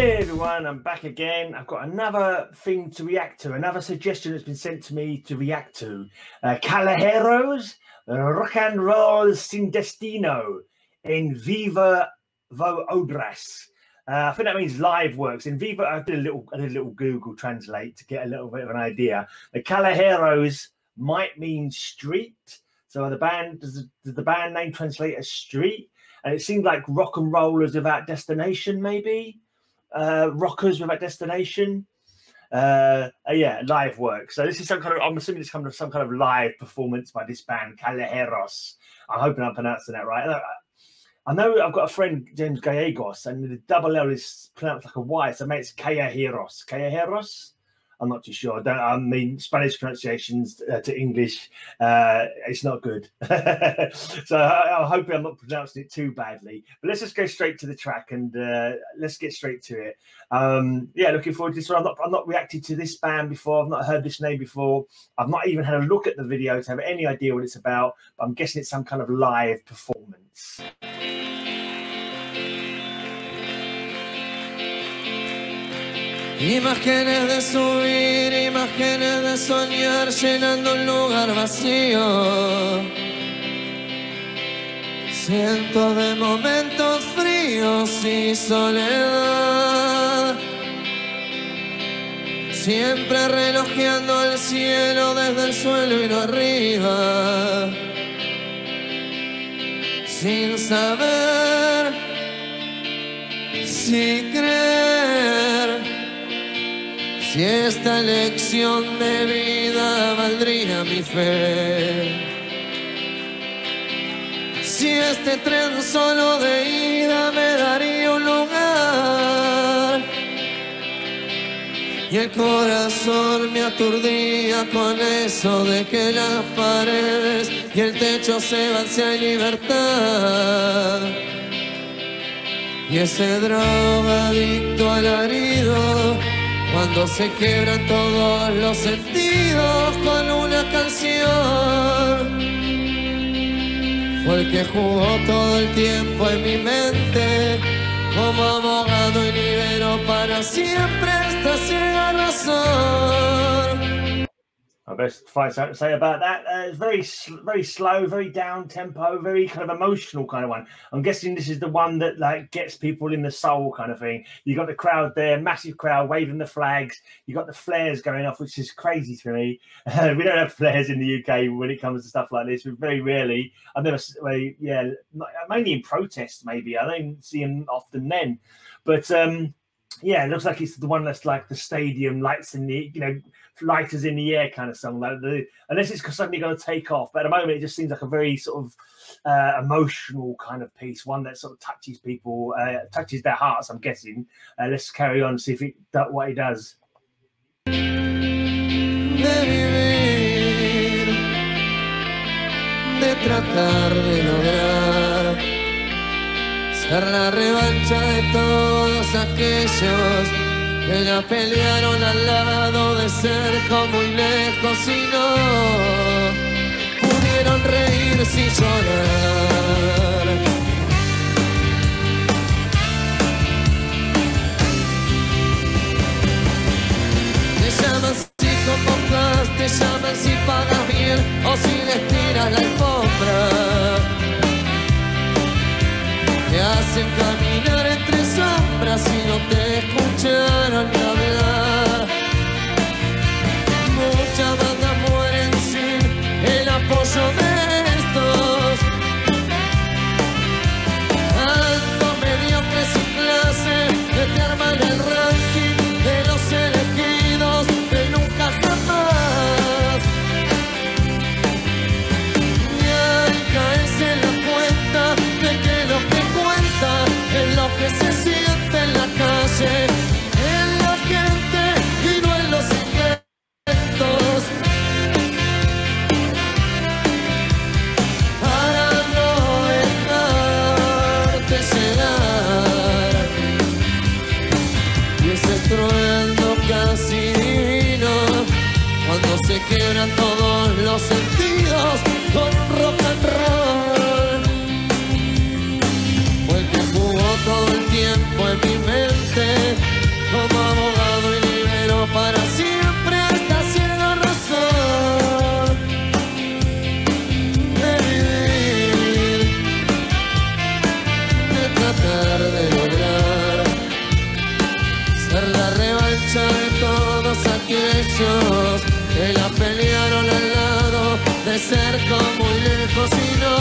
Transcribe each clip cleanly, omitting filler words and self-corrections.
Hey everyone, I'm back again. I've got another thing to react to, another suggestion that's been sent to me to react to. Callejeros, Rocanroles sin Destino, in Vivo Obras. I think that means live works. In Vivo, I did a little Google Translate to get a little bit of an idea. The Callejeros might mean street. So the band, does the band name translate as street? And it seemed like rock and rollers without destination, maybe. Rockers without destination. Yeah, live work. So this is some kind of, I'm assuming it's kind of some kind of live performance by this band, Callejeros. I'm hoping I'm pronouncing that right. I know I've got a friend, James Gallegos, and the double L is pronounced like a Y, so maybe it's Callejeros. Callejeros? I'm not too sure. I mean, Spanish pronunciations to English, it's not good. So I hope I'm not pronouncing it too badly. But let's just go straight to the track and let's get straight to it. Yeah, looking forward to this one. I've not reacted to this band before. I've not heard this name before. I've not even had a look at the video to have any idea what it's about. But I'm guessing it's some kind of live performance. Imágenes de subir, imágenes de soñar, llenando un lugar vacío. Cientos de momentos fríos y soledad. Siempre relojeando el cielo desde el suelo y no arriba. Sin saber si creer. Si esta lección de vida valdría mi fe. Si este tren solo de ida me daría un lugar. Y el corazón me aturdía con eso de que las paredes y el techo se van si hay libertad. Y ese drogadicto alarido, cuando se quiebran todos los sentidos con una canción, fue el que jugó todo el tiempo en mi mente como abogado y liberó para siempre esta ciega razón. I best find something to say about that. It's very slow, very down tempo, very kind of emotional kind of one. I'm guessing this is the one that like gets people in the soul kind of thing. You got the crowd there, massive crowd waving the flags. You got the flares going off, which is crazy to me. We don't have flares in the UK when it comes to stuff like this. We very rarely. I've never, yeah, mainly in protests maybe. I don't see them often then, but yeah, it looks like it's the one that's like the stadium lights in the, you know, lighters in the air kind of song. Like unless it's suddenly going to take off. But at the moment, it just seems like a very sort of emotional kind of piece, one that sort of touches people, touches their hearts, I'm guessing. Let's carry on and see if what it does. De vivir, de tratar de lograr ser la revancha de todos aquellos que la pelearon al lado de cerca muy lejos y no pudieron reírse y llorar. Te llaman si convocas, te llaman si pagas bien o si les tiras la alfombra. Te hacen caminar entre sombras y no te escucharon ni hablar. Muchas bandas mueren sin el apoyo de estos. Tantos mediocres sin clase que te arman el ranking de los elegidos de nunca jamás. Y ahí caes en la cuenta de que lo que cuenta es lo que se siente en la calle, en la gente y no en los inventos. Para no dejarte llegar. Y ese estruendo casi divino, cuando se quiebran todos los sentidos con rock and roll. Fue el que jugó todo el tiempo en mi mente cerca o muy lejos y no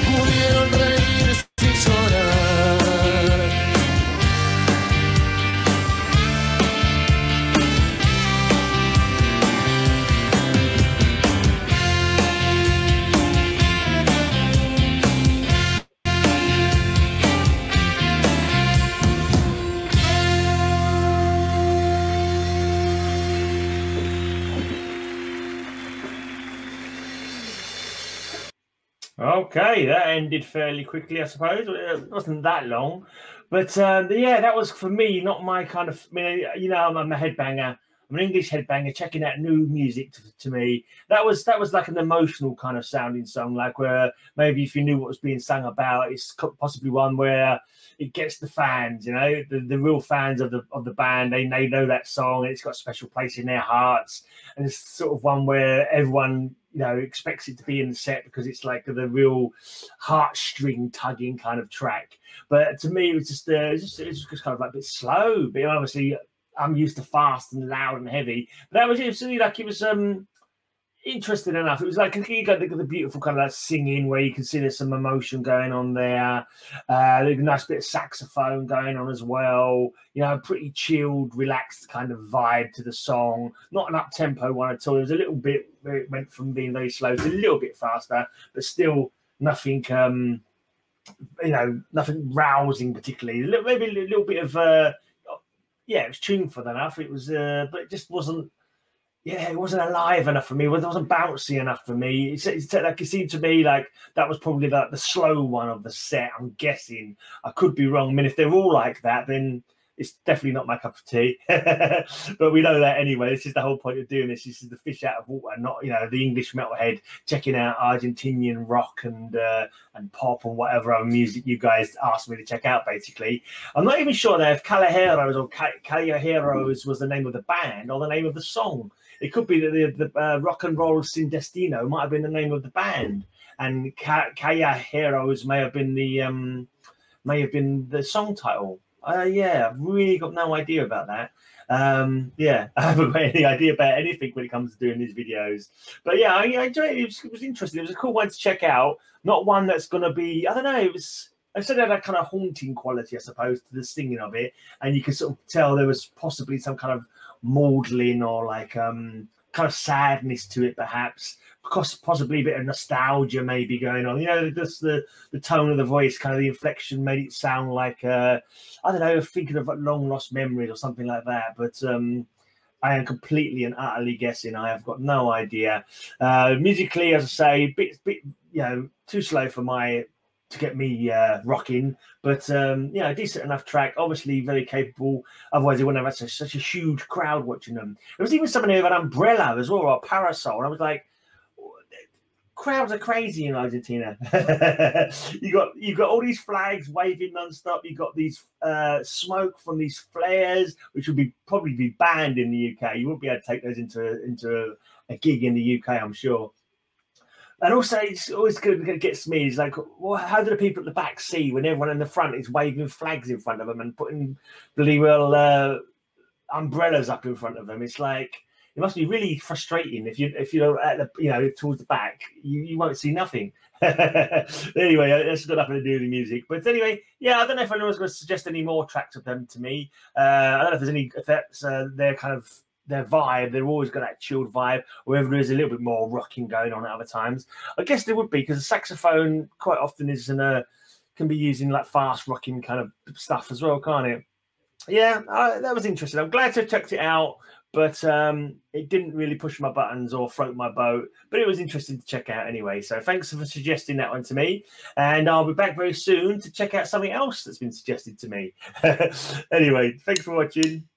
pudieron reír sin llorar. Okay, that ended fairly quickly, I suppose. It wasn't that long, but yeah, that was for me not my kind of. I mean, you know, I'm a headbanger. I'm an English headbanger. Checking out new music to me, that was like an emotional kind of sounding song, like where maybe if you knew what was being sung about, it's possibly one where it gets the fans, you know, the real fans of the band. They know that song, and it's got a special place in their hearts, and it's sort of one where everyone, you know, expects it to be in the set because it's like the real heartstring tugging kind of track. But to me, it was just kind of like a bit slow. But obviously, I'm used to fast and loud and heavy. But that was really like it was interesting enough. It was like you got the beautiful kind of like singing where you can see there's some emotion going on there. There's a nice bit of saxophone going on as well. You know, a pretty chilled, relaxed kind of vibe to the song. Not an up-tempo one at all. It was a little bit where it went from being very slow to a little bit faster, but still nothing, you know, nothing rousing particularly. Maybe a little bit of, yeah, it was tuneful enough. It was, but it just wasn't. Yeah, it wasn't alive enough for me. It wasn't bouncy enough for me. Like, it seemed to me like that was probably the slow one of the set. I'm guessing. I could be wrong. I mean, if they're all like that, then it's definitely not my cup of tea. But we know that anyway. This is the whole point of doing this. This is the fish out of water, not, you know, the English metalhead checking out Argentinian rock and pop and whatever other music you guys asked me to check out. Basically, I'm not even sure that if Callejeros or Callejeros was the name of the band or the name of the song. It could be that the Rocanroles Destino might have been the name of the band, and Callejeros may have been the song title. Yeah, I've really got no idea about that. Yeah, I haven't got any idea about anything when it comes to doing these videos. But yeah, I enjoyed it. It was interesting. It was a cool one to check out. Not one that's going to be, I don't know, it was, I said it had that kind of haunting quality, I suppose, to the singing of it. And you could sort of tell there was possibly some kind of maudlin or like kind of sadness to it, perhaps, because possibly a bit of nostalgia maybe going on. You know, just the tone of the voice, kind of the inflection made it sound like I don't know, thinking of long lost memories or something like that. But I am completely and utterly guessing. I have got no idea. Musically, as I say, bit you know, too slow for to get me rocking, but you know, decent enough track. Obviously, very capable. Otherwise, they wouldn't have had such a huge crowd watching them. There was even someone who had an umbrella as well, or a parasol, and I was like, crowds are crazy in Argentina. you got all these flags waving non-stop. You got these smoke from these flares, which would probably be banned in the UK. You wouldn't be able to take those into a gig in the UK, I'm sure. And also, it's always good. It gets me. It's like, well, how do the people at the back see when everyone in the front is waving flags in front of them and putting bloody well umbrellas up in front of them? It's like, it must be really frustrating if you're at the, you know, towards the back, you won't see nothing. Anyway, that's got nothing to do with the music. But anyway, yeah, I don't know if anyone's going to suggest any more tracks of them to me. I don't know if there's any, if that's their kind of their vibe. They've always got that chilled vibe, or whether there is a little bit more rocking going on at other times. I guess there would be, because the saxophone quite often is can be used in like fast rocking kind of stuff as well, can't it? Yeah, that was interesting. I'm glad to have checked it out, but it didn't really push my buttons or float my boat, but it was interesting to check out anyway. So thanks for suggesting that one to me, and I'll be back very soon to check out something else that's been suggested to me. Anyway, thanks for watching.